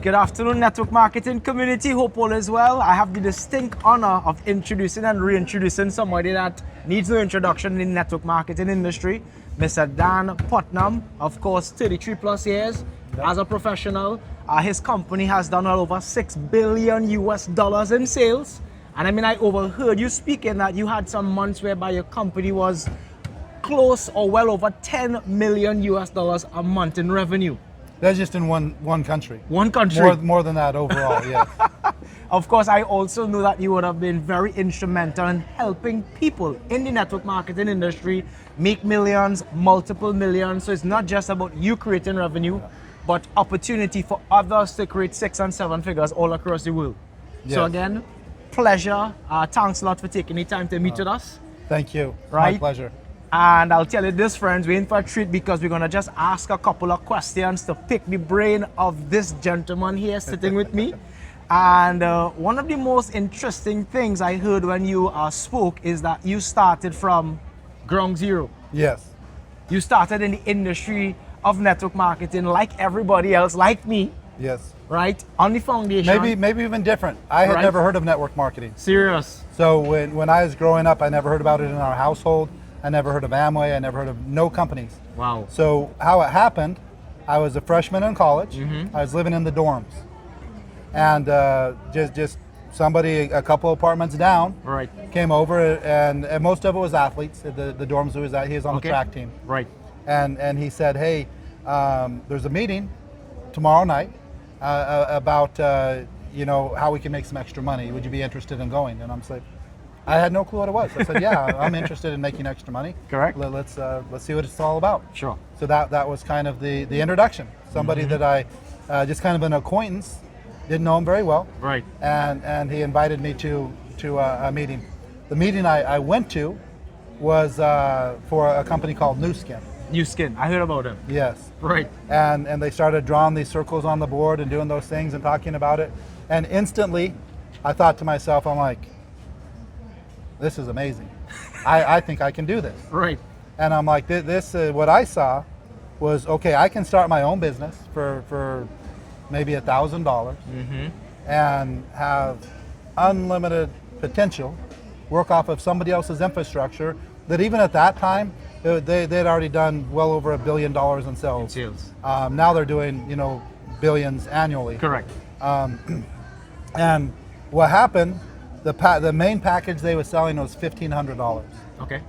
Good afternoon, network marketing community. Hope all is well. I have the distinct honor of introducing and reintroducing somebody that needs no introduction in the network marketing industry, Mr. Dan Putnam. Of course, 33 plus years as a professional. His company has done well over $6 billion in sales. And I mean, I overheard you speaking that you had some months whereby your company was close or well over $10 million a month in revenue. That's just in one country. One country. More than that overall, yes. Of course, I also know that you would have been very instrumental in helping people in the network marketing industry make millions, multiple millions. So it's not just about you creating revenue, but opportunity for others to create 6 and 7 figures all across the world. Yes. So again, pleasure. Thanks a lot for taking the time to meet with us. Thank you. Right? My pleasure. And I'll tell you this, friends, we're in for a treat because we're going to just ask a couple of questions to pick the brain of this gentleman here sitting with me. And one of the most interesting things I heard when you spoke is that you started from ground zero. Yes. You started in the industry of network marketing like everybody else, like me. Yes. Right? On the foundation. Maybe even different. I had never heard of network marketing. Serious. So when I was growing up, I never heard about it in our household. I never heard of Amway. I never heard of no companies. Wow. So how it happened, I was a freshman in college. Mm-hmm. I was living in the dorms. And just somebody a couple apartments down came over, and most of it was athletes. The dorms was at, he was on the track team. Right. And he said, hey, there's a meeting tomorrow night about how we can make some extra money. Would you be interested in going? And I'm like, I had no clue what it was. I said, yeah, I'm interested in making extra money. Correct. Let's see what it's all about. Sure. So that was kind of the introduction. Somebody that I just kind of an acquaintance, didn't know him very well. Right. And he invited me to a meeting. The meeting I went to was for a company called New Skin. New Skin. I heard about it. Yes. Right. And they started drawing these circles on the board and doing those things and talking about it. And instantly, I thought to myself, I'm like, this is amazing. I think I can do this. Right. And I'm like, this what I saw was, okay, I can start my own business for maybe $1,000 and have unlimited potential, work off of somebody else's infrastructure that even at that time, they'd already done well over $1 billion in sales. Now they're doing, billions annually. Correct. And what happened, the main package they were selling was $1,500. Okay.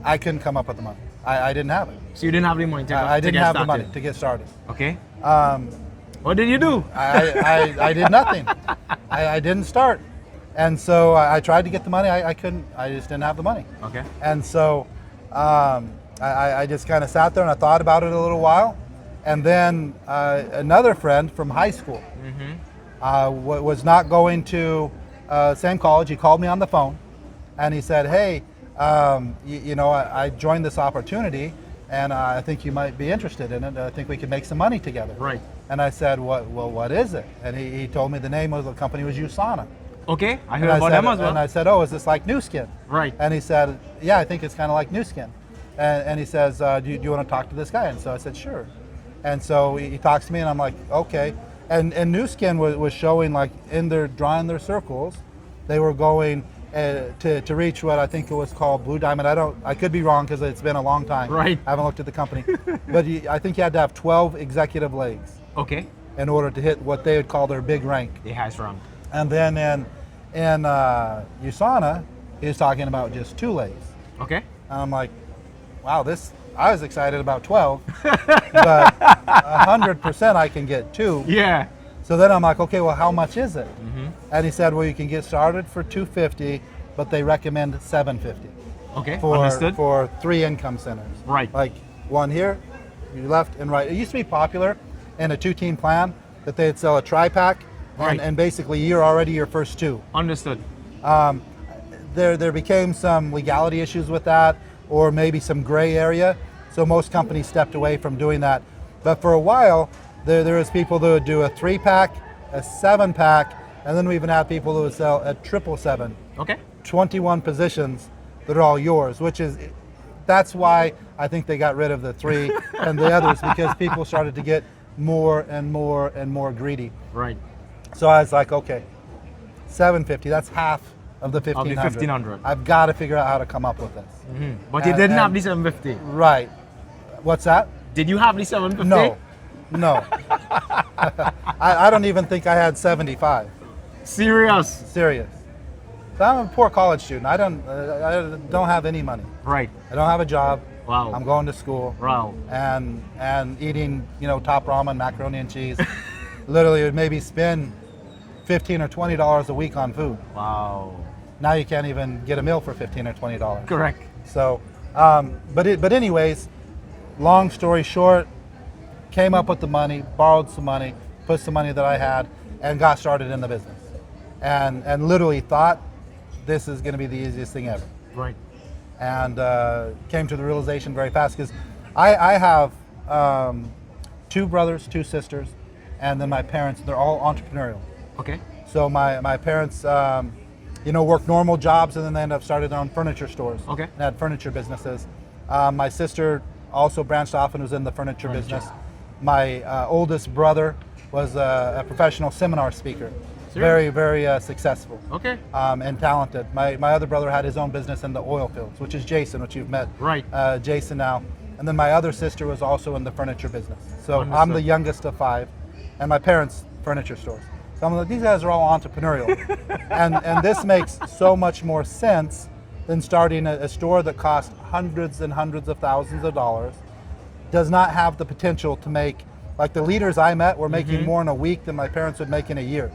I couldn't come up with the money. I didn't have it. So you didn't have the money to I didn't have started. the money to get started. Okay. What did you do? I did nothing. I didn't start. And so I tried to get the money. I couldn't. I just didn't have the money. Okay. And so I just kind of sat there and I thought about it a little while. And then another friend from high school was not going to same college. He called me on the phone and he said, hey, I joined this opportunity and I think you might be interested in it. I think we could make some money together. Right. And I said, what is it? And he told me the name of the company was USANA. Okay, I heard about them as well. And I said, oh, is this like New Skin? Right. And he said, yeah, I think it's kind of like New Skin. And he says, do you want to talk to this guy? And so I said, sure. And so he talks to me and I'm like, okay. And New Skin was showing like drawing their circles, they were going to reach what I think it was called Blue Diamond. I could be wrong because it's been a long time. Right. I haven't looked at the company. But I think you had to have 12 executive legs. Okay. In order to hit what they would call their big rank. The highest rank. And then in USANA, he was talking about just 2 legs. Okay. And I'm like, wow, I was excited about 12, but 100% I can get 2. Yeah. So then I'm like, okay, well, how much is it? And he said, well, you can get started for $250, but they recommend $750. Okay, understood. For 3 income centers. Right. Like one here, your left and right. It used to be popular in a 2-team plan that they'd sell a tri-pack, and basically you're already your first 2. Understood. There became some legality issues with that, or maybe some gray area. So most companies stepped away from doing that. But for a while, there was people that would do a 3-pack, a 7-pack, and then we even had people who would sell a 777. Okay. 21 positions that are all yours, that's why I think they got rid of the 3 and the others, because people started to get more and more and more greedy. Right. So I was like, okay, 750, that's half of the Of the 1500. 1500. I've got to figure out how to come up with this. But you didn't have the 750. Right. What's that? Did you have the 750? No. I don't even think I had 75. Serious. Serious. So I'm a poor college student. I don't have any money. Right. I don't have a job. Wow. I'm going to school. Wow. And eating, top ramen, macaroni and cheese. Literally would maybe spend $15 or $20 a week on food. Wow. Now you can't even get a meal for $15 or $20. Correct. So, but anyways, long story short, came up with the money, borrowed some money, put some money that I had, and got started in the business. And literally thought this is going to be the easiest thing ever. Right. And came to the realization very fast because I have 2 brothers, 2 sisters, and then my parents. They're all entrepreneurial. Okay. So my parents, worked normal jobs and then they ended up starting their own furniture stores. Okay. And had furniture businesses. My sister also branched off and was in the furniture business. My oldest brother was a professional seminar speaker. Very, very successful. Okay. And talented. My other brother had his own business in the oil fields, which is Jason, which you've met. Right. Jason now. And then my other sister was also in the furniture business. So Understood. I'm the youngest of 5, and my parents' furniture stores. So I'm like, these guys are all entrepreneurial. and this makes so much more sense than starting a store that costs hundreds and hundreds of thousands of dollars, does not have the potential to make, like the leaders I met were making more in a week than my parents would make in a year.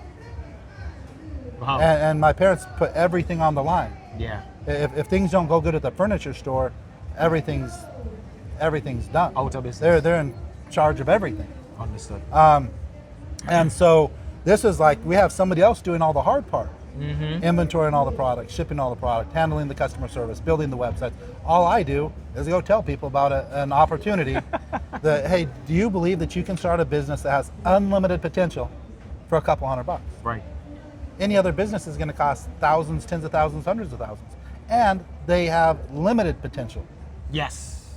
Wow. And my parents put everything on the line. Yeah. If things don't go good at the furniture store, everything's done. Out of business. They're in charge of everything. Understood. And so this is like we have somebody else doing all the hard part. Inventorying all the products, shipping all the product, handling the customer service, building the websites. All I do is go tell people about an opportunity that, hey, do you believe that you can start a business that has unlimited potential for a couple $100? Right. Any other business is going to cost thousands, tens of thousands, hundreds of thousands. And they have limited potential. Yes.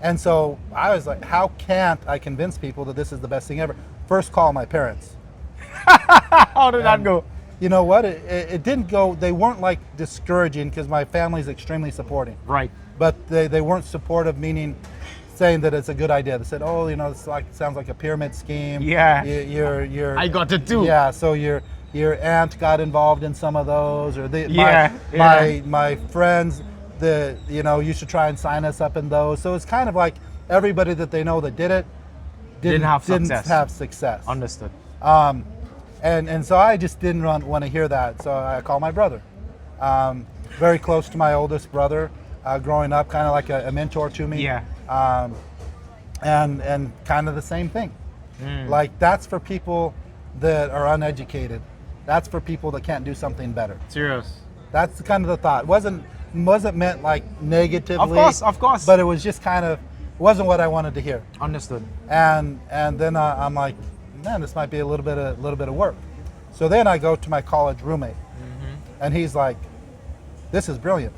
And so I was like, how can't I convince people that this is the best thing ever? First call my parents. How did that go? You know what? It didn't go, they weren't like discouraging because my family's extremely supporting. Right. But they weren't supportive, meaning saying that it's a good idea. They said, oh, it's like sounds like a pyramid scheme. Yeah. You're I got it too. Yeah, so your aunt got involved in some of those, or my friends, you should try and sign us up in those. So it's kind of like everybody that they know that did it didn't have success. Understood. And so I just didn't want to hear that. So I called my brother, very close to my oldest brother, growing up, kind of like a mentor to me. Yeah. And kind of the same thing. Like that's for people that are uneducated. That's for people that can't do something better. Serious. That's kind of the thought. Wasn't meant like negatively. Of course. But it was just kind of wasn't what I wanted to hear. Understood. And then I'm like, man, this might be a little bit of work. So then I go to my college roommate, and he's like, this is brilliant.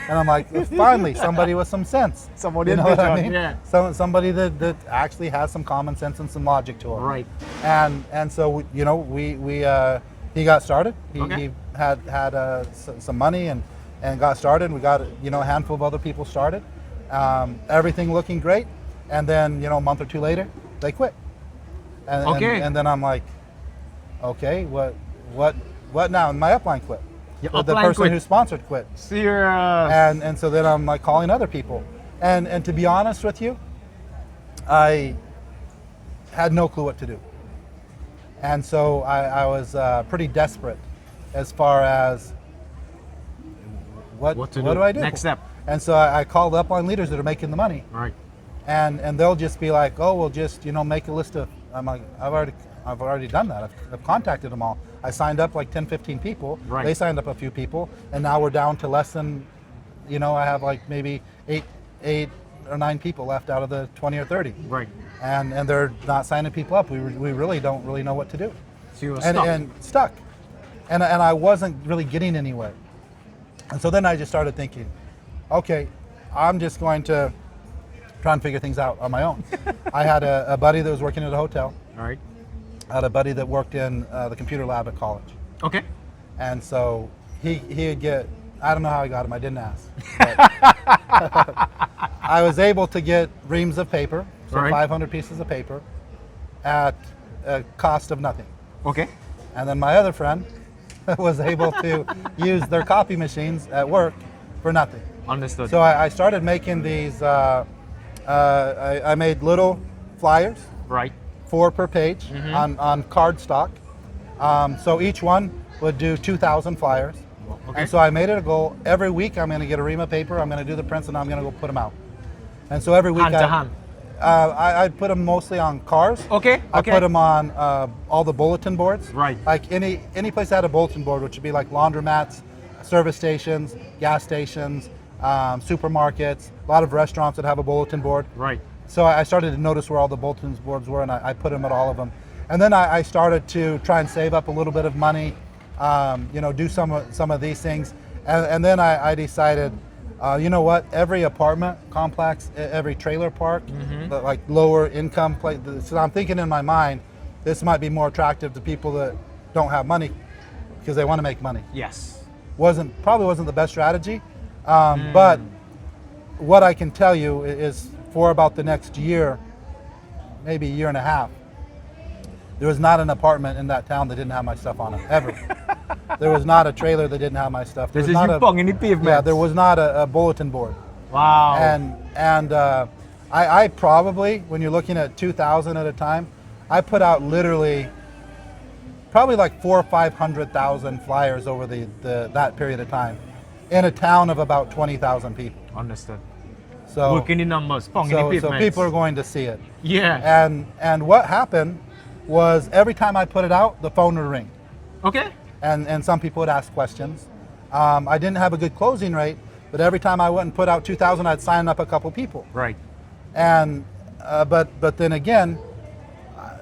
And I'm like, finally, somebody with some sense. Somebody you know what I mean? Yeah. Somebody that actually has some common sense and some logic to it. Right. And so he got started. He had some money and got started. We got a handful of other people started. Everything looking great, and then a month or 2 later, they quit. And then I'm like, okay, what now? And my upline quit. The person who sponsored quit. Serious. And so then I'm like calling other people. And to be honest with you, I had no clue what to do. And so I was pretty desperate as far as what do I do? Next step. And so I called upline leaders that are making the money. Right. And they'll just be like, oh, we'll just make a list of. I'm like, I've already done that. I've contacted them all. I signed up like 10, 15 people. Right. They signed up a few people, and now we're down to less than, I have like maybe eight or 9 people left out of the 20 or 30. Right. And they're not signing people up. We really don't really know what to do. So you were stuck. And I wasn't really getting anywhere. And so then I just started thinking, okay, I'm just going to trying to figure things out on my own. I had a buddy that was working at a hotel. All right. I had a buddy that worked in the computer lab at college. Okay. And so he'd get, I don't know how he got them, I didn't ask. But I was able to get reams of paper, so Right. 500 pieces of paper, at a cost of nothing. Okay. And then my other friend was able to use their copy machines at work for nothing. Understood. So I started making these, I made little flyers, right. 4 per page on cardstock. So each one would do 2,000 flyers. Okay. And so I made it a goal. Every week I'm going to get a ream of paper, I'm going to do the prints, and I'm going to go put them out. And so every week Hand to hand. I put them mostly on cars. Okay. I put them on all the bulletin boards. Right. Like any place that had a bulletin board, which would be like laundromats, service stations, gas stations, supermarkets, a lot of restaurants that have a bulletin board. Right. So I started to notice where all the bulletin boards were, and I put them at all of them. And then I started to try and save up a little bit of money, do some of these things. And then I decided, you know what? Every apartment complex, every trailer park, like lower income place. So I'm thinking in my mind, this might be more attractive to people that don't have money because they want to make money. Yes. Probably wasn't the best strategy, but what I can tell you is for about the next year, maybe a year and a half, there was not an apartment in that town that didn't have my stuff on it, ever. There was not a trailer that didn't have my stuff. This is you pong in the pavement. Yeah, there was not a bulletin board. Wow. And I probably, when you're looking at 2,000 at a time, I put out literally probably like 400,000 or 500,000 flyers over that period of time in a town of about 20,000 people. Understood. So working the numbers, pong in the pavement. so people are going to see it. Yeah. And what happened was every time I put it out, the phone would ring. Okay. And some people would ask questions. I didn't have a good closing rate, but every time I went and put out 2,000, I'd sign up a couple people. Right. And but then again,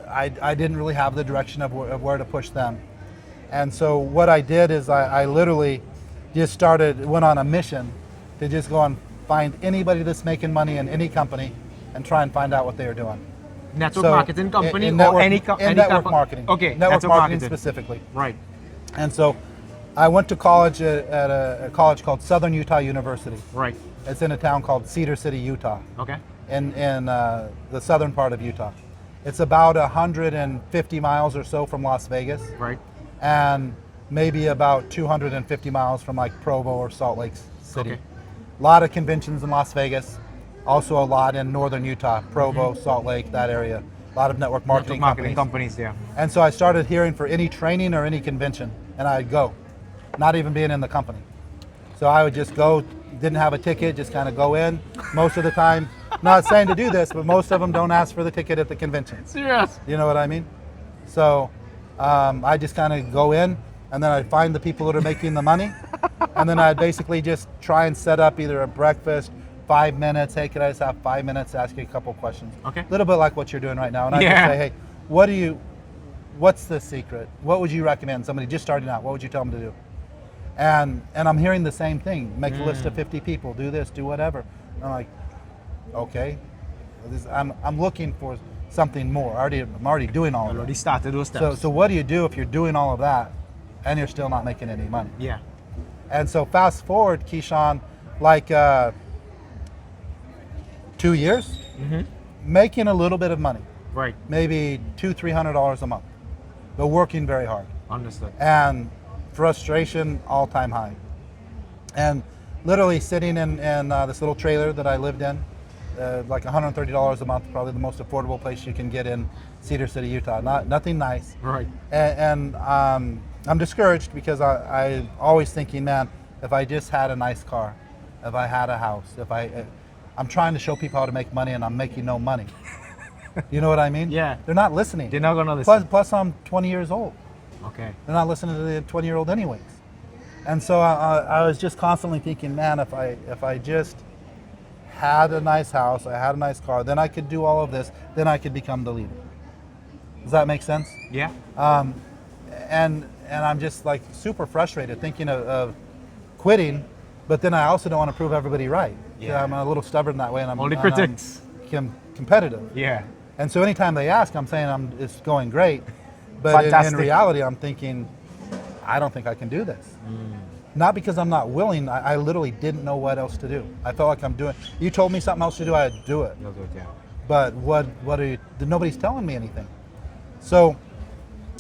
I didn't really have the direction of where to push them. And so what I did is I literally just went on a mission to just go and find anybody that's making money in any company and try and find out what they are doing. Network marketing company in or network, any network marketing. Okay. Network marketing specifically. Right. And so I went to college at a college called Southern Utah University. Right. It's in a town called Cedar City, Utah. Okay. In the southern part of Utah. It's about 150 miles or so from Las Vegas. Right. And maybe about 250 miles from like Provo or Salt Lake City. Okay. A lot of conventions in Las Vegas. Also a lot in northern Utah, Provo, Salt Lake, that area. A lot of network marketing companies, yeah. And so I started hearing for any training or any convention, and I'd go, not even being in the company. So I would just go, didn't have a ticket, just kind of go in. Most of the time, not saying to do this, but most of them don't ask for the ticket at the convention. Serious? You know what I mean? So I just kind of go in, and then I'd find the people that are making the money, and then I'd basically just try and set up either a breakfast, 5 minutes. Hey, could I just have 5 minutes to ask you a couple questions? Okay. A little bit like what you're doing right now. And I just say, hey, what's the secret? What would you recommend somebody just starting out? What would you tell them to do? And I'm hearing the same thing. Make a list of 50 people. Do this. Do whatever. And I'm like, okay. I'm looking for something more. I'm already doing all of Already that. started those steps. So what do you do if you're doing all of that and you're still not making any money? Yeah. And so fast forward, Keeshon, like 2 years, making a little bit of money. Right. Maybe $200-300 a month, but working very hard. Understood. And frustration all-time high. And literally sitting in this little trailer that I lived in, like $130 a month, probably the most affordable place you can get in Cedar City, Utah. Nothing nice. Right. And I'm discouraged because I'm always thinking, man, if I just had a nice car, if I had a house, I'm trying to show people how to make money and I'm making no money. You know what I mean? Yeah. They're not listening. They're not gonna listen. Plus I'm 20 years old. Okay. They're not listening to the 20-year-old anyways. And so I was just constantly thinking, man, if I just had a nice house, I had a nice car, then I could do all of this, then I could become the leader. Does that make sense? Yeah. And I'm just like super frustrated thinking of quitting, but then I also don't want to prove everybody right. Yeah. I'm a little stubborn that way, and All the critics. competitive. Yeah. And so anytime they ask, I'm saying it's going great. But in reality, I'm thinking, I don't think I can do this. Not because I'm not willing. I literally didn't know what else to do. I felt like I'm doing. You told me something else to do, I'd do it. You'll do it, yeah. But what are you? Nobody's telling me anything. So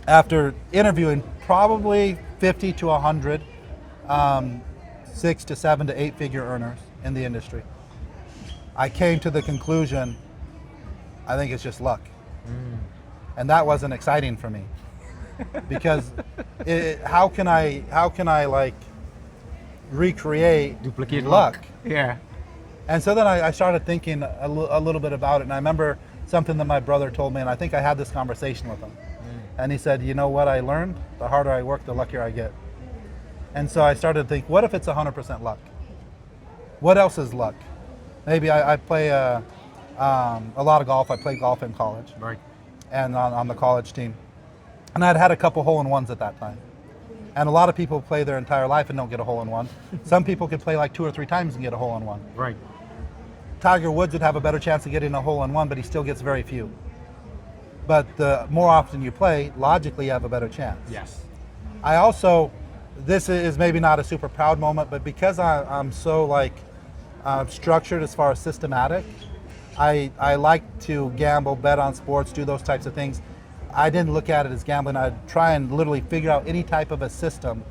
after interviewing probably 50 to 100 6 to 7 to 8 figure earners in the industry, I came to the conclusion, I think it's just luck. And that wasn't exciting for me because how can I like recreate duplicate luck? Yeah. And so then I started thinking a little bit about it, and I remember something that my brother told me, and I think I had this conversation with him. And he said, you know what I learned? The harder I work, the luckier I get. And so I started to think, what if it's 100% luck? What else is luck? Maybe I play a lot of golf. I played golf in college. Right. And on the college team. And I'd had a couple hole-in-ones at that time. And a lot of people play their entire life and don't get a hole-in-one. Some people could play like 2 or 3 times and get a hole-in-one. Right. Tiger Woods would have a better chance of getting a hole-in-one, but he still gets very few. But the more often you play, logically you have a better chance. Yes. I also, this is maybe not a super proud moment, but because I'm so like structured as far as systematic, I like to gamble, bet on sports, do those types of things. I didn't look at it as gambling. I'd try and literally figure out any type of a system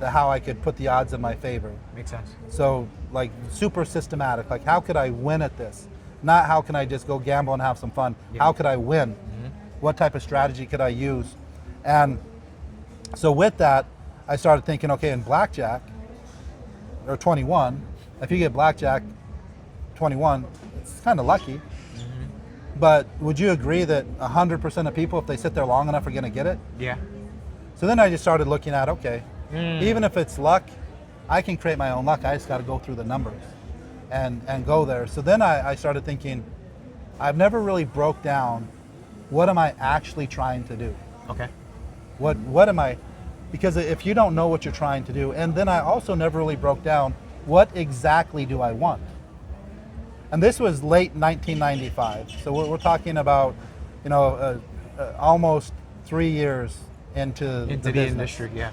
that how I could put the odds in my favor. Makes sense. So like super systematic, like how could I win at this? Not how can I just go gamble and have some fun. Yeah. How could I win? What type of strategy could I use? And so with that, I started thinking, okay, in blackjack, or 21, if you get blackjack 21, it's kind of lucky. But would you agree that 100% of people, if they sit there long enough, are going to get it? Yeah. So then I just started looking at, okay, even if it's luck, I can create my own luck. I just got to go through the numbers and go there. So then I started thinking, I've never really broke down, what am I actually trying to do? Okay. What am I, because if you don't know what you're trying to do, and then I also never really broke down, what exactly do I want? And this was late 1995. So we're talking about, you know, almost 3 years into the industry. Yeah.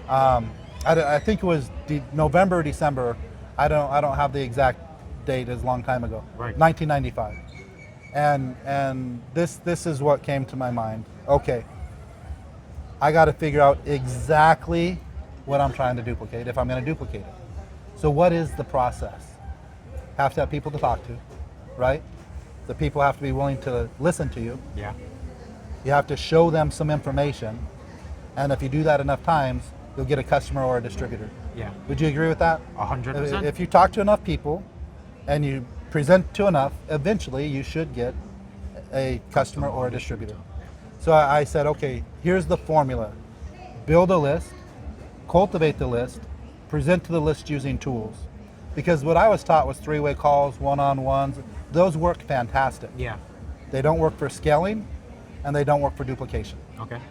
I think it was November, December. I don't have the exact date. It's a long time ago. Right. 1995. And this is what came to my mind. Okay, I got to figure out exactly what I'm trying to duplicate if I'm going to duplicate it. So what is the process? Have to have people to talk to, right? The people have to be willing to listen to you. Yeah. You have to show them some information, and if you do that enough times, you'll get a customer or a distributor. Yeah. Would you agree with that? 100%. If you talk to enough people and you present to enough, eventually you should get a customer or a distributor. So I said, okay, here's the formula. Build a list, cultivate the list, present to the list using tools. Because what I was taught was 3-way calls, one-on-ones. Those work fantastic. Yeah. They don't work for scaling, and they don't work for duplication. Okay.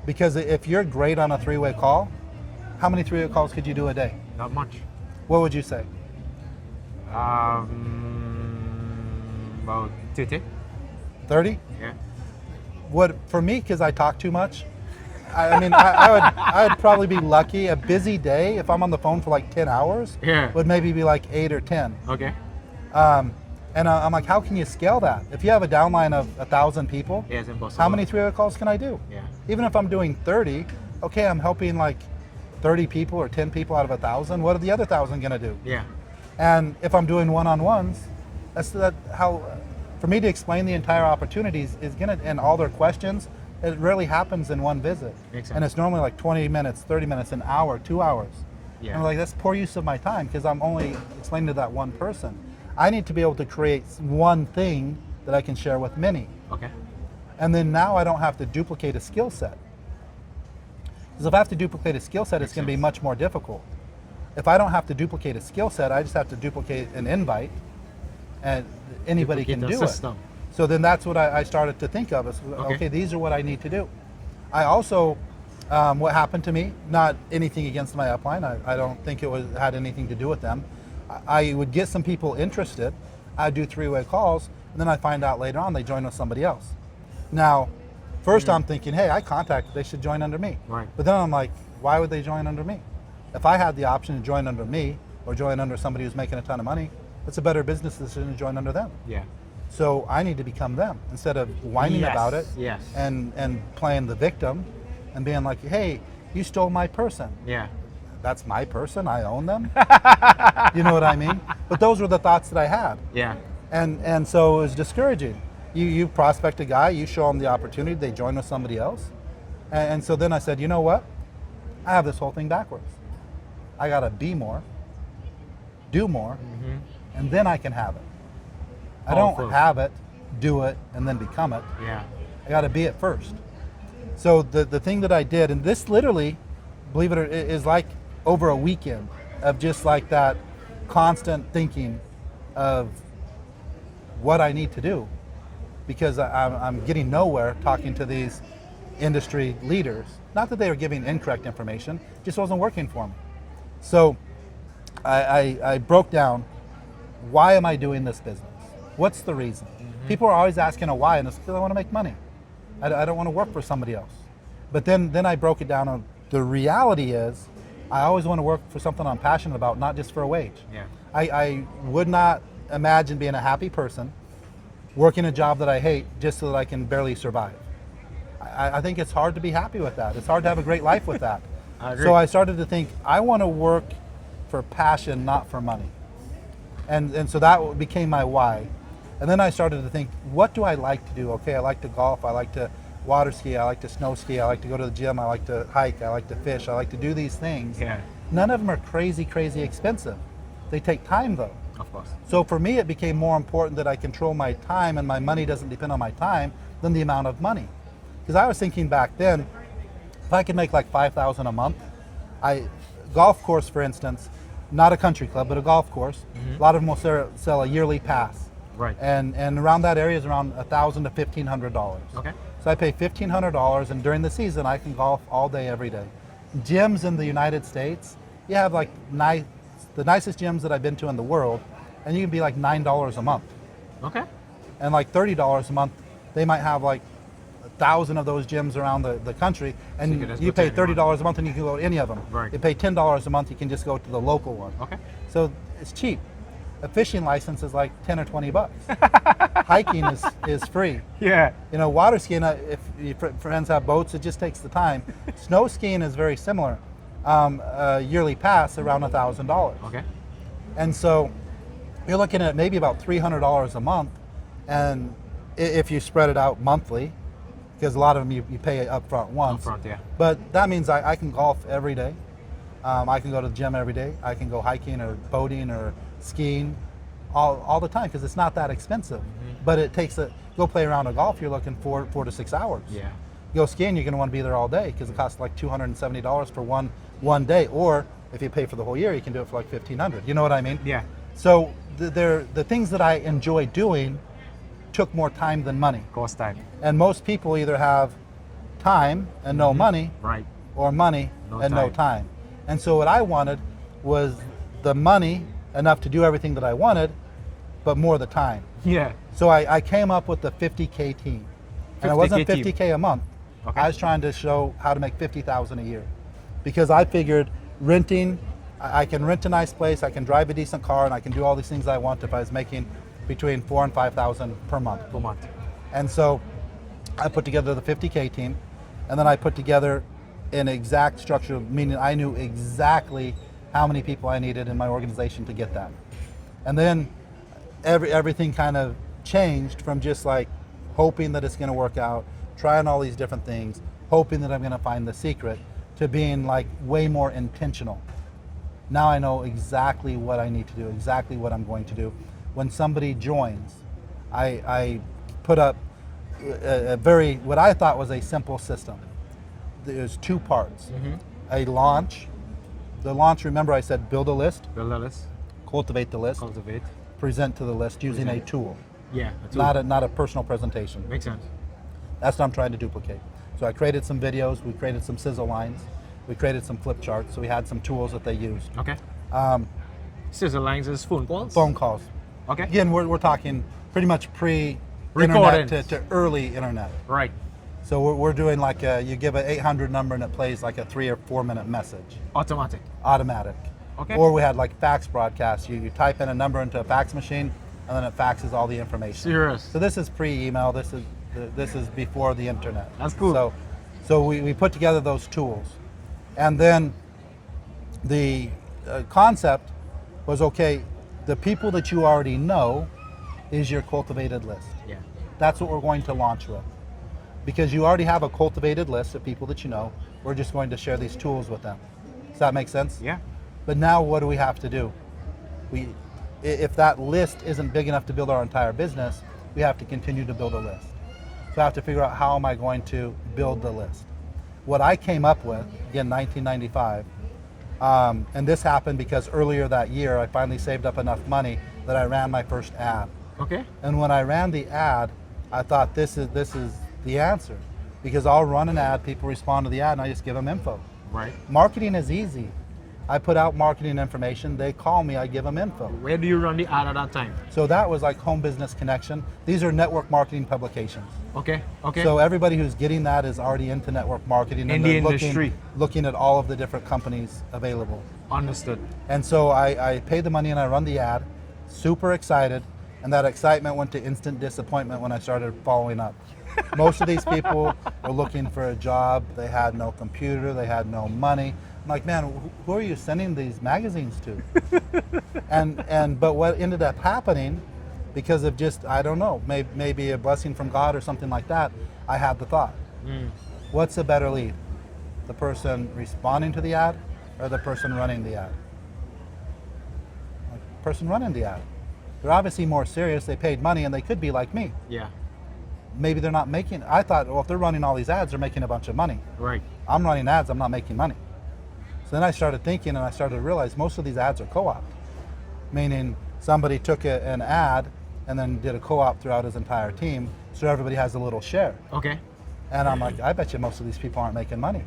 Because if you're great on a 3-way call, how many 3-way calls could you do a day? Not much. What would you say? About 30. 30? Yeah. What for me, because I talk too much. I would probably be lucky. A busy day, if I'm on the phone for like 10 hours, would maybe be like 8 or 10. Okay. And I'm like, how can you scale that? If you have a downline of 1,000 people, yeah, it's impossible. How many 3-way calls can I do? Yeah. Even if I'm doing 30, okay, I'm helping like 30 people or 10 people out of 1,000. What are the other 1,000 gonna do? Yeah. And if I'm doing one-on-ones, how for me to explain the entire opportunities is gonna, and all their questions, it rarely happens in one visit. Makes sense. And it's normally like 20 minutes, 30 minutes, an hour, 2 hours. Yeah. And I'm like, that's poor use of my time because I'm only explaining to that one person. I need to be able to create one thing that I can share with many. Okay. And then now I don't have to duplicate a skill set. Because if I have to duplicate a skill set, it's going to be much more difficult. If I don't have to duplicate a skill set, I just have to duplicate an invite, and anybody can do it. So then that's what I started to think of as, okay, these are what I need to do. I also, what happened to me, not anything against my upline, I don't think it had anything to do with them. I would get some people interested, I'd do 3-way calls, And then I find out later on they join with somebody else. Now, first I'm thinking, hey, I contacted, they should join under me. Right. But then I'm like, why would they join under me? If I had the option to join under me or join under somebody who's making a ton of money, it's a better business decision to join under them. Yeah. So I need to become them instead of whining about it and playing the victim and being like, hey, you stole my person. Yeah. That's my person, I own them. You know what I mean? But those were the thoughts that I had. Yeah. And so it was discouraging. You prospect a guy, you show them the opportunity, they join with somebody else. And so then I said, you know what? I have this whole thing backwards. I gotta be more, do more, and then I can have it. I don't have it, do it, and then become it. Yeah. I gotta be it first. So the thing that I did, and this literally, believe it or is like over a weekend of just like that constant thinking of what I need to do, because I'm getting nowhere talking to these industry leaders. Not that they were giving incorrect information, just wasn't working for me. So I broke down, why am I doing this business? What's the reason? People are always asking a why, and it's because I want to make money. I don't want to work for somebody else. But then I broke it down on the reality is, I always want to work for something I'm passionate about, not just for a wage. Yeah. I would not imagine being a happy person working a job that I hate just so that I can barely survive. I think it's hard to be happy with that. It's hard to have a great life with that. I agree. So I started to think, I want to work for passion, not for money. And so that became my why. And then I started to think, what do I like to do? Okay, I like to golf, I like to water ski, I like to snow ski, I like to go to the gym, I like to hike, I like to fish, I like to do these things. Yeah. None of them are crazy expensive. They take time though. Of course. So for me, it became more important that I control my time and my money doesn't depend on my time than the amount of money. Because I was thinking back then, if I could make like $5,000 a month, golf course, for instance, not a country club, but a golf course, a lot of them will sell a yearly pass. Right. And around that area is around $1,000 to $1,500. Okay. So I pay $1,500, and during the season, I can golf all day, every day. Gyms in the United States, you have like the nicest gyms that I've been to in the world, and you can be like $9 a month. Okay. And like $30 a month, they might have like 1,000 of those gyms around the country, and So you pay $30 a month and you can go to any of them. Right. You pay $10 a month, you can just go to the local one. Okay. So it's cheap. A fishing license is like 10 or 20 bucks. Hiking is free. Yeah. You know, water skiing, if your friends have boats, it just takes the time. Snow skiing is very similar. A yearly pass around $1,000. Okay. And so you're looking at maybe about $300 a month, and if you spread it out monthly, because a lot of them you pay up front once. Up front, yeah. But that means I can golf every day. I can go to the gym every day. I can go hiking or boating or skiing all the time because it's not that expensive. But it takes go play around a golf, you're looking 4 to 6 hours. Yeah. Go skiing, you're going to want to be there all day because it costs like $270 for one day. Or if you pay for the whole year, you can do it for like $1,500. You know what I mean? Yeah. So the things that I enjoy doing took more time than money. Cost time. And most people either have time and no money, Right. or money No and no time. time. And so what I wanted was the money enough to do everything that I wanted, but more the time. Yeah. So I came up with the 50K team. And it wasn't 50K team. 50K a month. Okay. I was trying to show how to make $50,000 a year. Because I figured renting, I can rent a nice place, I can drive a decent car, and I can do all these things I want if I was making between $4,000 and $5,000 per month. Per month. And so I put together the 50K team, and then I put together an exact structure, meaning I knew exactly how many people I needed in my organization to get that. And then everything kind of changed from just like hoping that it's going to work out, trying all these different things, hoping that I'm going to find the secret, to being like way more intentional. Now I know exactly what I need to do, exactly what I'm going to do. When somebody joins, I put up a very, what I thought was a simple system. There's 2 parts. A launch. The launch, remember I said build a list, Build a list. cultivate the list, Cultivate. present to the list using a tool, Yeah. A tool. not a personal presentation. Makes sense. That's what I'm trying to duplicate. So I created some videos, we created some sizzle lines, we created some flip charts, so we had some tools that they used. Okay. Scissor lines is phone calls. Phone calls. Okay. Again, we're talking pretty much pre-internet Recording. to early internet. Right. So we're doing like you give an 800 number and it plays like a 3 or 4 minute message. Automatic. Automatic. Okay. Or we had like fax broadcasts. You type in a number into a fax machine and then it faxes all the information. Serious. So this is pre-email. This is before the internet. That's cool. So we put together those tools. And then the concept was, okay, the people that you already know is your cultivated list. Yeah. That's what we're going to launch with. Because you already have a cultivated list of people that you know, we're just going to share these tools with them. Does that make sense? Yeah. But now what do we have to do? If that list isn't big enough to build our entire business, we have to continue to build a list. So I have to figure out, how am I going to build the list? What I came up with, again, 1995, and this happened because earlier that year I finally saved up enough money that I ran my first ad. Okay. And when I ran the ad, I thought this is the answer, because I'll run an ad, people respond to the ad, and I just give them info. Right. Marketing is easy. I put out marketing information, they call me, I give them info. Where do you run the ad at that time? So that was like Home Business Connection. These are network marketing publications. Okay. Okay. So everybody who's getting that is already into network marketing In and the they're industry. looking at all of the different companies available. Understood. And so I paid the money and I run the ad, super excited, and that excitement went to instant disappointment when I started following up. Most of these people were looking for a job, they had no computer, they had no money. I'm like, man, who are you sending these magazines to? But what ended up happening, because of just, I don't know, maybe a blessing from God or something like that, I had the thought, what's a better lead? The person responding to the ad or the person running the ad? Like, the person running the ad. They're obviously more serious, they paid money, and they could be like me. Yeah. Maybe they're not making, I thought, well, if they're running all these ads, they're making a bunch of money. Right. I'm running ads, I'm not making money. So then I started thinking and I started to realize most of these ads are co-op, meaning somebody took an ad and then did a co-op throughout his entire team, so everybody has a little share. Okay. And I'm like, I bet you most of these people aren't making money.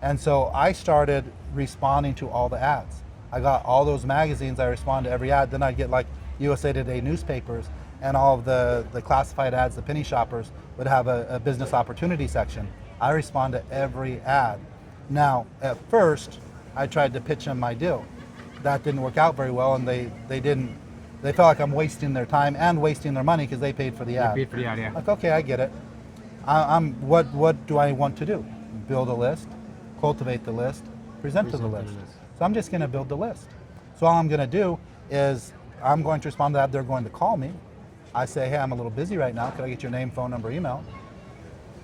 And so I started responding to all the ads. I got all those magazines, I respond to every ad, then I'd get like USA Today newspapers, and all of the classified ads, the penny shoppers, would have a business opportunity section. I respond to every ad. Now, at first, I tried to pitch them my deal. That didn't work out very well, and they felt like I'm wasting their time and wasting their money because they paid for the ad. Paid for the ad, yeah. Like, okay, I get it. What do I want to do? Build a list, cultivate the list, present to the list. So I'm just going to build the list. So all I'm going to do is I'm going to respond to that. They're going to call me. I say, hey, I'm a little busy right now. Could I get your name, phone number, email?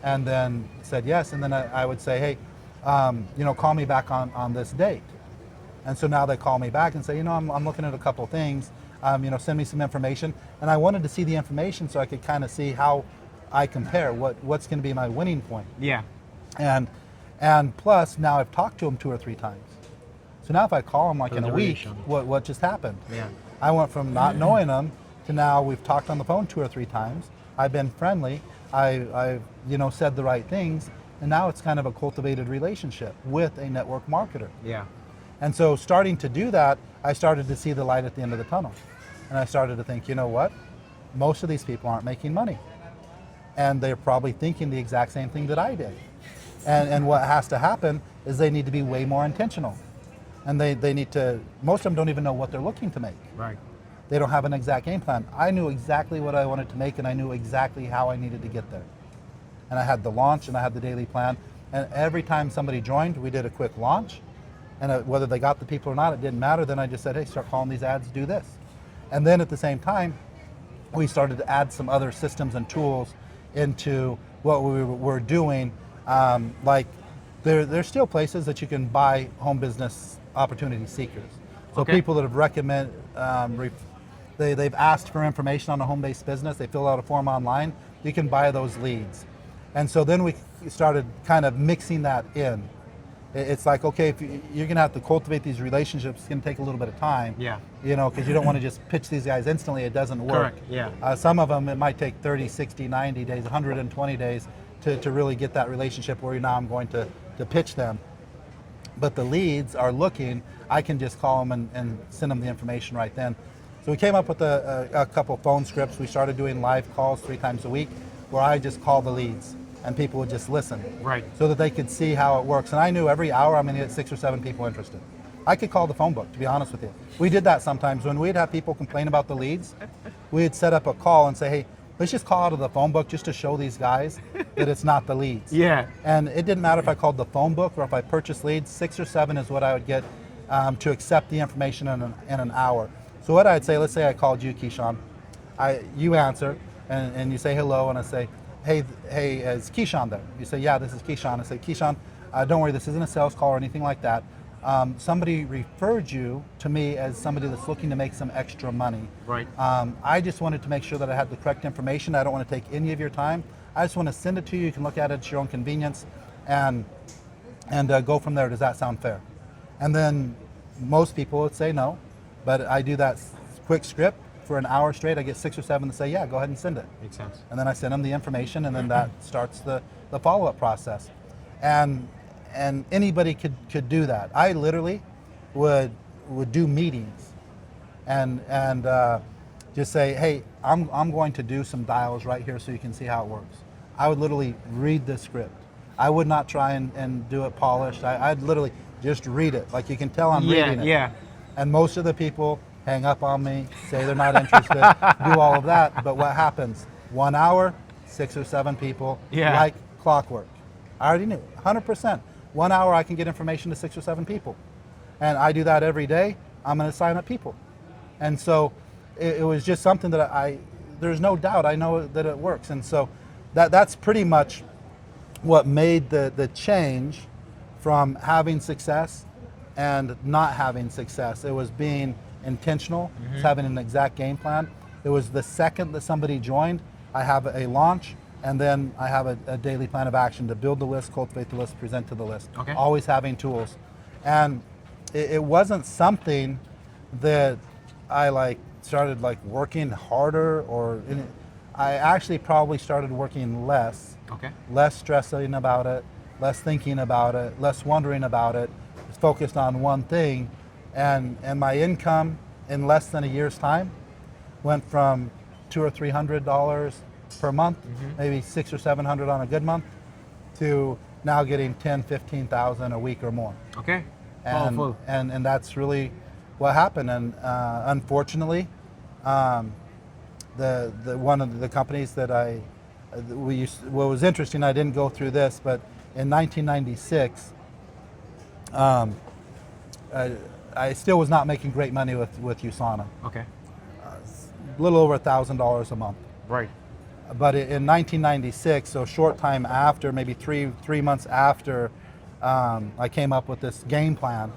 And then said yes. And then I would say, hey, call me back on this date. And so now they call me back and say, I'm looking at a couple things, send me some information. And I wanted to see the information so I could kind of see how I compare, what's going to be my winning point. Yeah. And plus, now I've talked to them 2 or 3 times. So now if I call them like in a week, what just happened? Yeah. I went from not knowing them to now we've talked on the phone 2 or 3 times. I've been friendly. I've said the right things. And now it's kind of a cultivated relationship with a network marketer. Yeah. And so starting to do that, I started to see the light at the end of the tunnel. And I started to think, you know what? Most of these people aren't making money. And they're probably thinking the exact same thing that I did. And what has to happen is they need to be way more intentional. And they need to, most of them don't even know what they're looking to make. Right. They don't have an exact game plan. I knew exactly what I wanted to make and I knew exactly how I needed to get there. And I had the launch and I had the daily plan. And every time somebody joined, we did a quick launch. And whether they got the people or not, it didn't matter. Then I just said, hey, start calling these ads, do this. And then at the same time, we started to add some other systems and tools into what we were doing. Like there's still places that you can buy home business opportunity seekers. So people that have recommended, they've asked for information on a home-based business, they fill out a form online, you can buy those leads. And so then we started kind of mixing that in. It's like, okay, if you're gonna have to cultivate these relationships, it's gonna take a little bit of time. Yeah. Because you don't wanna just pitch these guys instantly, it doesn't work. Correct, yeah. Some of them, it might take 30, 60, 90 days, 120 days to really get that relationship where now I'm going to pitch them. But the leads are looking, I can just call them and send them the information right then. So we came up with a couple phone scripts. We started doing live calls 3 times a week where I just call the leads and people would just listen. Right. So that they could see how it works. And I knew every hour I'm going to get 6 or 7 people interested. I could call the phone book, to be honest with you. We did that sometimes when we'd have people complain about the leads. We'd set up a call and say, hey, let's just call out of the phone book just to show these guys that it's not the leads. Yeah. And it didn't matter if I called the phone book or if I purchased leads, 6 or 7 is what I would get to accept the information in an hour. So what I'd say, let's say I called you, Keeshon. You answer and you say hello, and I say, hey, is Keeshon there? You say, yeah, this is Keeshon. I say, Keeshon, don't worry, this isn't a sales call or anything like that. Somebody referred you to me as somebody that's looking to make some extra money. Right. I just wanted to make sure that I had the correct information. I don't want to take any of your time. I just want to send it to you. You can look at it at your own convenience and go from there. Does that sound fair? And then most people would say no, but I do that quick script for an hour straight. I get 6 or 7 to say, yeah, go ahead and send it. Makes sense. And then I send them the information, and then that starts the follow-up process. And anybody could do that. I literally would do meetings and just say, hey, I'm going to do some dials right here so you can see how it works. I would literally read the script. I would not try and do it polished. I'd literally just read it. Like you can tell I'm reading it. Yeah. And most of the people hang up on me, say they're not interested, do all of that. But what happens? 1 hour, 6 or 7 people, like clockwork. I already knew, 100%. 1 hour I can get information to 6 or 7 people. And I do that every day. I'm going to sign up people. And so it was just something that there's no doubt, I know that it works. And so that's pretty much what made the change from having success and not having success. It was being intentional, it's having an exact game plan. It was the second that somebody joined, I have a launch, and then I have a daily plan of action to build the list, cultivate the list, present to the list. Okay. Always having tools. And it wasn't something that I started working harder I actually probably started working less. Okay. Less stressing about it, less thinking about it, less wondering about it, focused on one thing. And my income in less than a year's time went from $200 or $300 per month, maybe $600 or $700 on a good month, to now getting $10,000, $15,000 a week or more. Okay. And, Powerful. and that's really what happened. And unfortunately, the one of the companies that what was interesting, I didn't go through this, but in 1996, I still was not making great money with USANA. Okay. A little over $1,000 a month. Right. But in 1996, so a short time after, maybe three months after I came up with this game plan,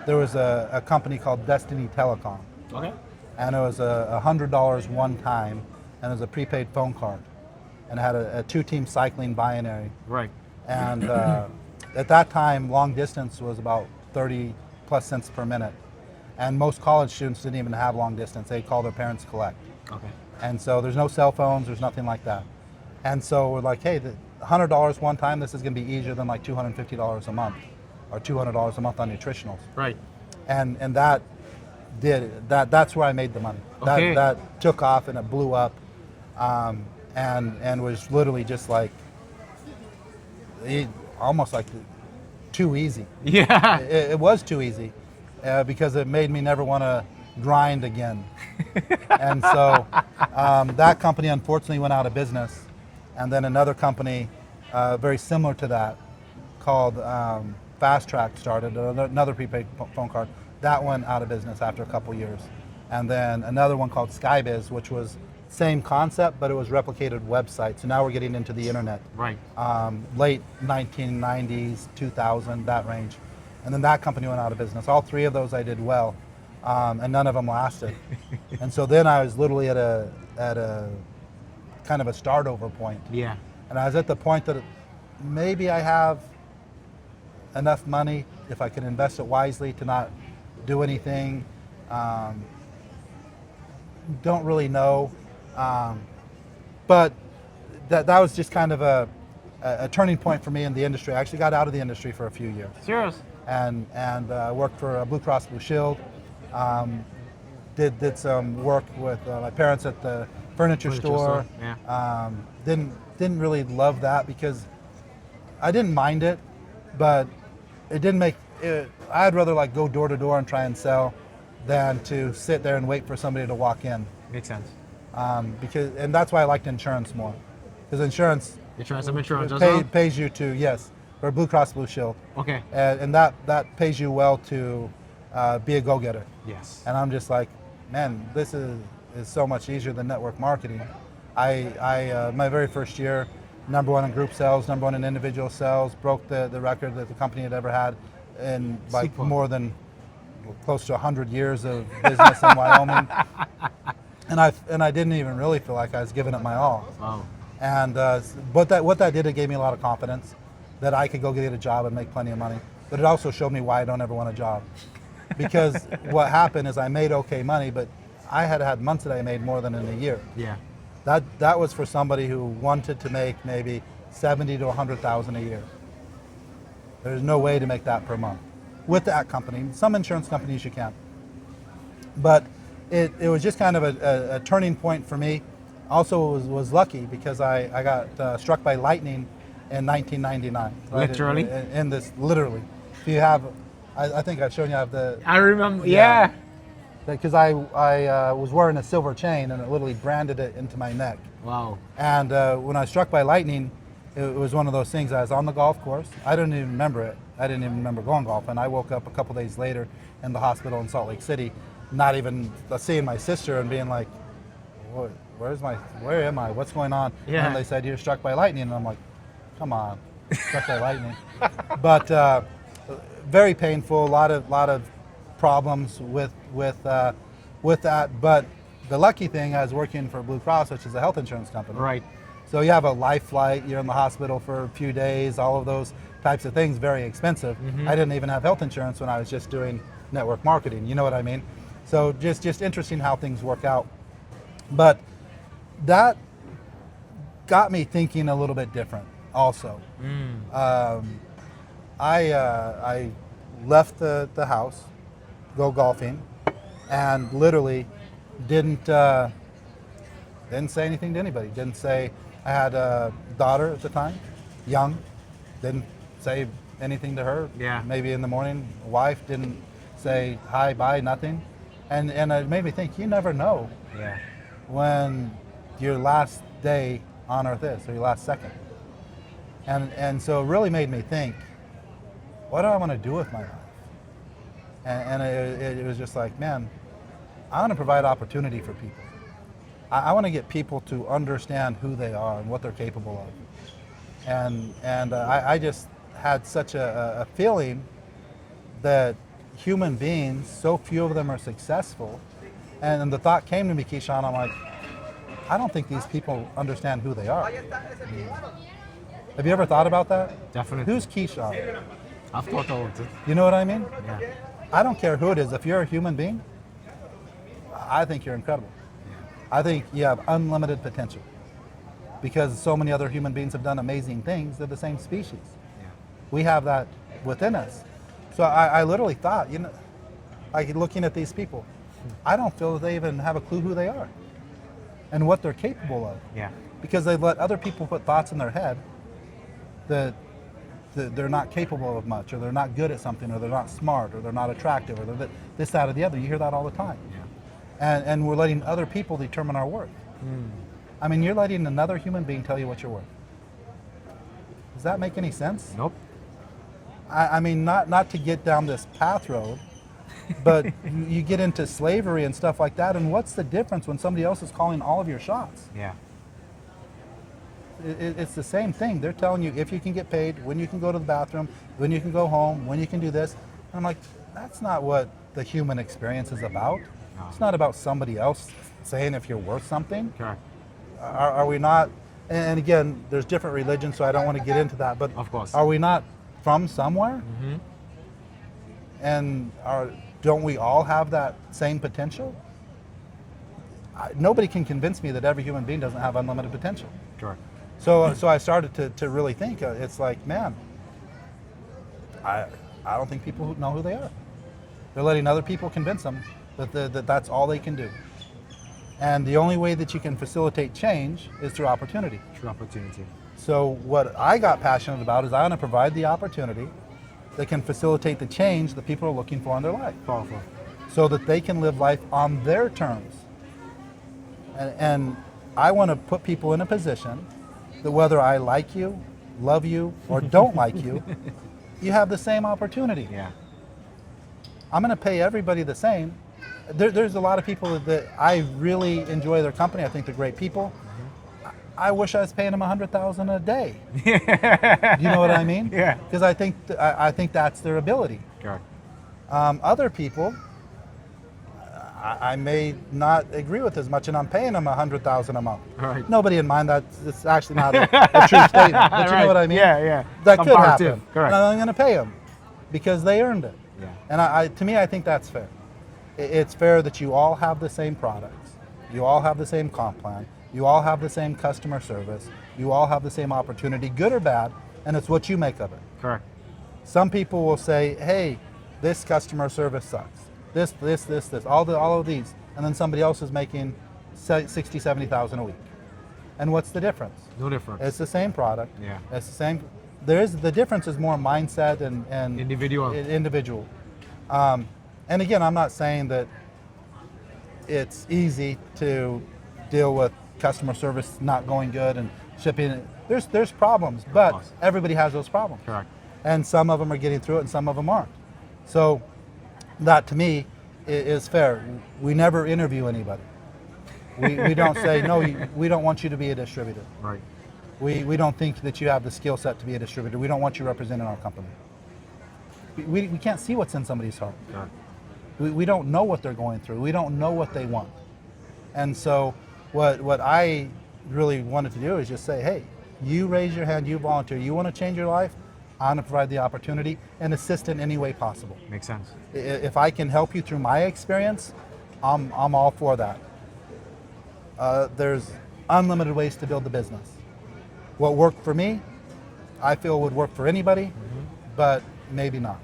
there was a company called Destiny Telecom. Okay. And it was $100 one time, and it was a prepaid phone card. And it had a 2-team cycling binary. Right. And at that time, long distance was about 30 plus cents per minute. And most college students didn't even have long distance. They call their parents collect. Okay. And so there's no cell phones, there's nothing like that. And so we're like, hey, the $100 one time, this is gonna be easier than like $250 a month or $200 a month on nutritionals. Right. And that's where I made the money. Okay. That took off and it blew up, and was literally just like, almost like too easy. Yeah. It was too easy because it made me never want to grind again. And so that company unfortunately went out of business. And then another company very similar to that called Fast Track started, another prepaid phone card. That went out of business after a couple years. And then another one called Skybiz, which was same concept, but it was replicated website. So now we're getting into the internet. Right. Late 1990s, 2000, that range. And then that company went out of business. All 3 of those I did well, and none of them lasted. And so then I was literally at a kind of a start over point. Yeah. And I was at the point that maybe I have enough money, if I can invest it wisely, to not do anything. Don't really know. But that was just kind of a turning point for me in the industry. I actually got out of the industry for a few years. Serious? And worked for Blue Cross Blue Shield. did some work with my parents at the furniture store. Yeah. Didn't really love that because I didn't mind it, but it didn't make it. I'd rather like go door to door and try and sell than to sit there and wait for somebody to walk in. Makes sense. And that's why I liked insurance more, because insurance You're trying some insurance as well? pays you to, yes, for Blue Cross Blue Shield. Okay. And that pays you well to be a go-getter. Yes. And I'm just like, man, this is so much easier than network marketing. I my very first year, #1 in group sales, #1 in individual sales, broke the record that the company had ever had in like Super. more than close to 100 years of business in Wyoming. And I didn't even really feel like I was giving it my all. Wow. And what that did, it gave me a lot of confidence that I could go get a job and make plenty of money. But it also showed me why I don't ever want a job. Because what happened is I made okay money, but I had months that I made more than in a year. Yeah. That was for somebody who wanted to make maybe 70 to 100,000 a year. There's no way to make that per month with that company. Some insurance companies you can. But it was just kind of a turning point for me. Also was lucky because I got struck by lightning in 1999. Right? Literally? In this, literally. If you have, I think I've shown you, I have the, I remember, yeah. because I was wearing a silver chain and it literally branded it into my neck. Wow. And when I was struck by lightning, it was one of those things. I was on the golf course. I didn't even remember it. I didn't even remember going golfing. I woke up a couple days later in the hospital in Salt Lake City, not even seeing my sister and being like, where am I? What's going on? Yeah. And they said, you're struck by lightning. And I'm like, come on, struck by lightning. But very painful, a lot of problems with that. But the lucky thing, I was working for Blue Cross, which is a health insurance company. Right. So you have a life flight, you're in the hospital for a few days, all of those types of things, very expensive. Mm-hmm. I didn't even have health insurance when I was just doing network marketing, you know what I mean? So just interesting how things work out. But that got me thinking a little bit different also. I left the house, go golfing, and literally didn't say anything to anybody. Didn't say, I had a daughter at the time, young, didn't say anything to her. Yeah. Maybe in the morning, wife didn't say hi, bye, nothing. And it made me think, you never know Yeah. when your last day on earth is, or your last second. And so it really made me think, what do I want to do with my life? And it was just like, man, I want to provide opportunity for people. I want to get people to understand who they are and what they're capable of. And I just had such a feeling that human beings, so few of them are successful. And the thought came to me, Keeshon, I'm like, I don't think these people understand who they are. Have you ever thought about that? Definitely. Who's Keeshon? I've thought about it. You know what I mean? Yeah. I don't care who it is. If you're a human being, I think you're incredible. I think you have unlimited potential because so many other human beings have done amazing things. They're the same species. Yeah. We have that within us. So I literally thought, like looking at these people, I don't feel that they even have a clue who they are and what they're capable of. Yeah. Because they let other people put thoughts in their head that they're not capable of much, or they're not good at something, or they're not smart, or they're not attractive, or they're this, that, or the other. You hear that all the time. Yeah. And we're letting other people determine our worth. I mean, you're letting another human being tell you what you're worth. Does that make any sense? Nope. I mean, not to get down this path road, but you get into slavery and stuff like that, and what's the difference when somebody else is calling all of your shots? Yeah. It's the same thing. They're telling you if you can get paid, when you can go to the bathroom, when you can go home, when you can do this. And I'm like, that's not what the human experience is about. No. It's not about somebody else saying if you're worth something. Correct. Are we not? And again, there's different religions, so I don't want to get into that. But Of course. are we not from somewhere? Mm-hmm. And don't we all have that same potential? Nobody can convince me that every human being doesn't have unlimited potential. Correct. So I started to really think. It's like, man, I don't think people know who they are. They're letting other people convince them That's all they can do. And the only way that you can facilitate change is through opportunity. True opportunity. So what I got passionate about is I want to provide the opportunity that can facilitate the change that people are looking for in their life. Powerful. So that they can live life on their terms. And I want to put people in a position that whether I like you, love you, or don't like you, you have the same opportunity. Yeah. I'm going to pay everybody the same. There's a lot of people that I really enjoy their company. I think they're great people. I wish I was paying them $100,000 a day. You know what I mean? Yeah. Because I think that's their ability. Correct. Other people, I may not agree with as much, and I'm paying them $100,000 a month. Right. Nobody in mind. It's actually not a true statement, but you know what I mean? Yeah, yeah. That could happen. Correct. And I'm going to pay them because they earned it. Yeah. And to me, I think that's fair. It's fair that you all have the same products, you all have the same comp plan, you all have the same customer service, you all have the same opportunity, good or bad, and it's what you make of it. Correct. Some people will say, hey, this customer service sucks. This, all of these. And then somebody else is making 60, 70,000 a week. And what's the difference? No difference. It's the same product. Yeah. It's the same. The difference is more mindset and individual. And again, I'm not saying that it's easy to deal with customer service not going good and shipping. There's problems, but everybody has those problems. Correct. And some of them are getting through it and some of them aren't. So that to me is fair. We never interview anybody. We don't say, no, we don't want you to be a distributor. Right. We don't think that you have the skill set to be a distributor. We don't want you representing our company. We can't see what's in somebody's heart. Correct. We don't know what they're going through. We don't know what they want. And so what I really wanted to do is just say, hey, you raise your hand, you volunteer, you want to change your life, I want to provide the opportunity and assist in any way possible. Makes sense. If I can help you through my experience, I'm all for that. There's unlimited ways to build the business. What worked for me, I feel would work for anybody, but maybe not.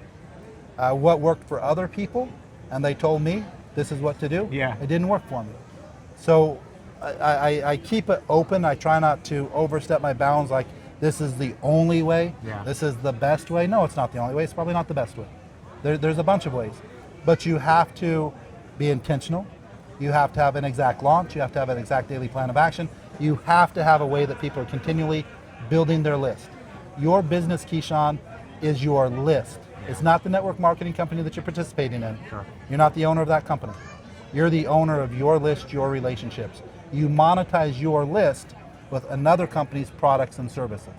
What worked for other people, and they told me this is what to do, it didn't work for me. So I keep it open. I try not to overstep my bounds like this is the only way, this is the best way. No, it's not the only way. It's probably not the best way. There's a bunch of ways. But you have to be intentional. You have to have an exact launch. You have to have an exact daily plan of action. You have to have a way that people are continually building their list. Your business, Keeshon, is your list. It's not the network marketing company that you're participating in. Sure. You're not the owner of that company. You're the owner of your list, your relationships. You monetize your list with another company's products and services.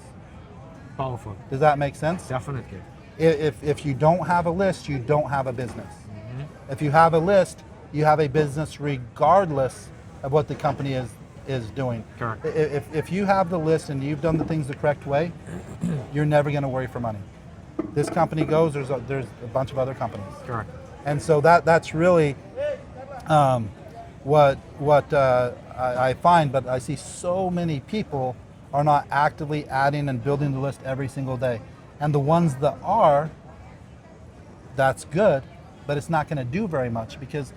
Powerful. Does that make sense? Definitely. If you don't have a list, you don't have a business. If you have a list, you have a business regardless of what the company is doing. Correct. If you have the list and you've done the things the correct way, you're never going to worry for money. This company goes, there's a bunch of other companies. Correct. And so that's really what I find, but I see so many people are not actively adding and building the list every single day. And the ones that are, that's good, but it's not going to do very much because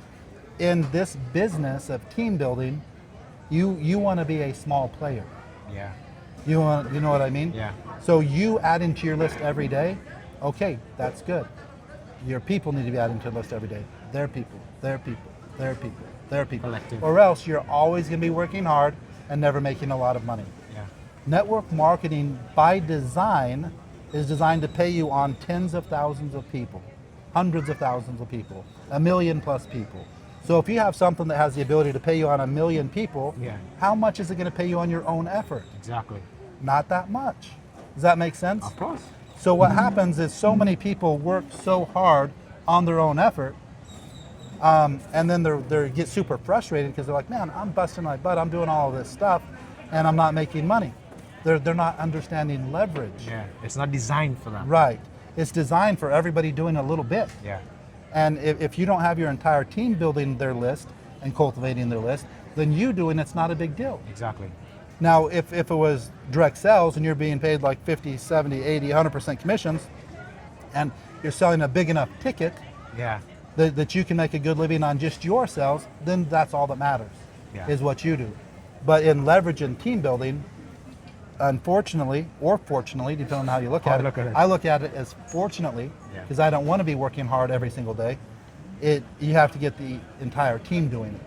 in this business of team building, you want to be a small player. Yeah. You know what I mean? Yeah. So you add into your list every day, okay, that's good. Your people need to be added into the list every day. Their people, their people, their people, their people. Collective. Or else you're always going to be working hard and never making a lot of money. Yeah. Network marketing by design is designed to pay you on tens of thousands of people, hundreds of thousands of people, 1 million plus people. So if you have something that has the ability to pay you on 1 million people, how much is it going to pay you on your own effort? Exactly. Not that much. Does that make sense? Of course. So what happens is so many people work so hard on their own effort, and then they get super frustrated because they're like, man, I'm busting my butt, I'm doing all of this stuff, and I'm not making money. They're not understanding leverage. Yeah, it's not designed for that. Right. It's designed for everybody doing a little bit. Yeah. And if you don't have your entire team building their list and cultivating their list, then you doing it's not a big deal. Exactly. Now, if it was direct sales and you're being paid like 50, 70, 80, 100% commissions, and you're selling a big enough ticket, that you can make a good living on just your sales, then that's all that matters, is what you do. But in leverage and team building, unfortunately or fortunately, depending on how you look at it, I look at it as fortunately, because I don't want to be working hard every single day. You have to get the entire team doing it.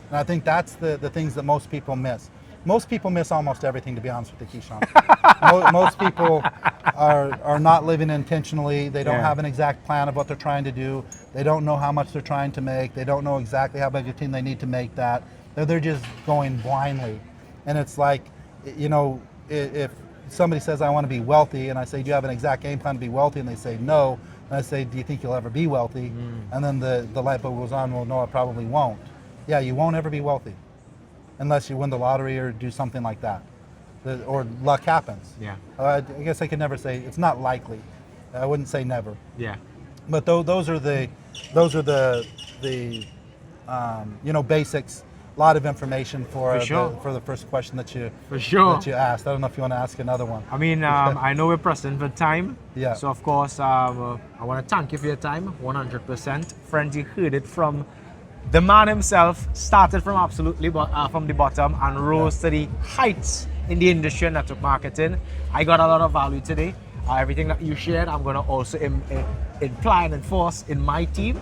And I think that's the things that most people miss. Most people miss almost everything, to be honest with you, Keeshon. Most people are not living intentionally. They don't have an exact plan of what they're trying to do. They don't know how much they're trying to make. They don't know exactly how big a team they need to make that. They're just going blindly. And it's like, you know, if somebody says, I want to be wealthy, and I say, do you have an exact game plan to be wealthy? And they say, no. And I say, do you think you'll ever be wealthy? And then the light bulb goes on, well, no, I probably won't. Yeah, you won't ever be wealthy unless you win the lottery or do something like that. Or luck happens. Yeah. I guess I could never say, it's not likely. I wouldn't say never. Yeah. But those are the you know, basics. A lot of information for the first question that you that you asked. I don't know if you want to ask another one. I mean, I know we're pressing for time. Yeah. So of course, I want to thank you for your time, 100%. Friends, you heard it from the man himself. Started from absolutely from the bottom and rose to the heights in the industry and network marketing. I got a lot of value today. Everything that you shared, I'm going to also imply and enforce in my team.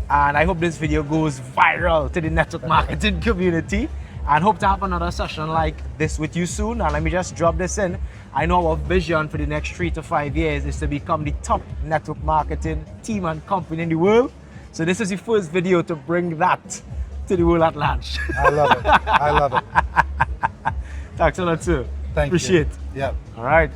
And I hope this video goes viral to the network marketing community, and hope to have another session like this with you soon. And let me just drop this in. I know our vision for the next 3 to 5 years is to become the top network marketing team and company in the world. So this is the first video to bring that to the world at large. I love it. I love it. Thanks a lot, sir. Thank you. Appreciate it. Yep. All right.